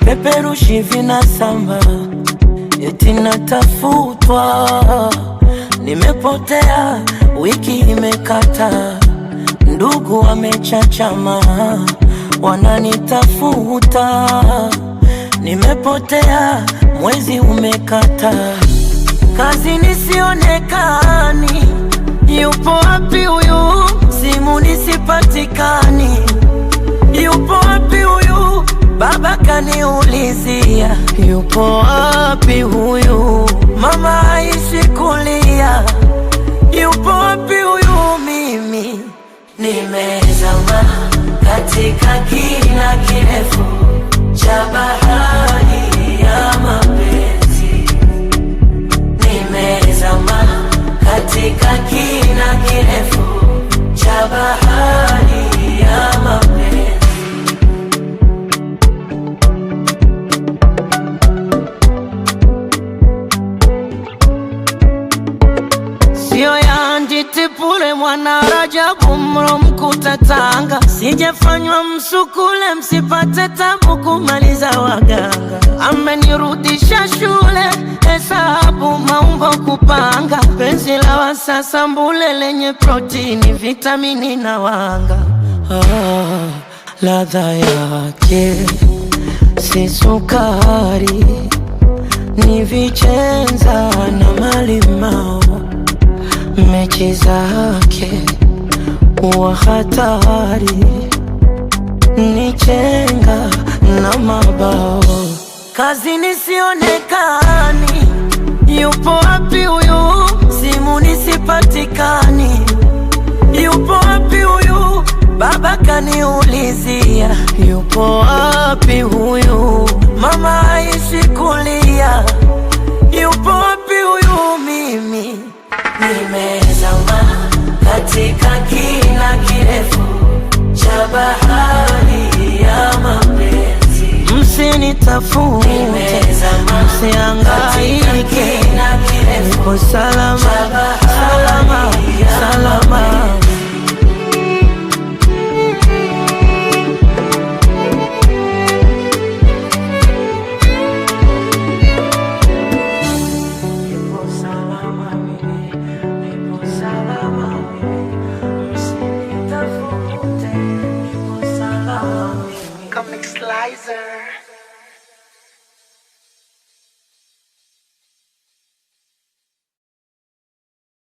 vipeperushi vinasamba, eti natafutwa. Nimepotea, wiki imekata, ndugu wamechachama, wananitafuta. Nimepotea, mwezi umekata, kazi nisionekani. Yupo wapi huyu? Simu nisipatikani. Yupo wapi huyu? Baba kaniulizia. Yupo wapi huyu? Mama haishi kulia. Yupo wapi huyu? Mimi nimezama katika kina kirefu cha bahari ya mapenzi. Nimezama katika kina kirefu cha bahari ya mapenzi. Sio ya Nditipule mwana Rajabu mro mkuta Tanga. Sijafanywa msukule msipate tabu kumaliza waganga. Amenirudisha shule hesabu maumbo kupanga. Penzi la wasasa mbule lenye protini vitamini na wanga. Ladha yake si sukari, ni vichenza na malimao. Mechi zake wa hatari, ni chenga na mabao. Kazi nisionekani. Yupo wapi huyu? Simu nisipatikani. Yupo wapi huyu? Baba kaniulizia. Yupo wapi huyu? Mama haishi kulia. Yupo wapi huyu? Mimi nimezama katika kina kirefu cha bahari ya mapenzi. Msinitafute, msihangaike, nipo salama.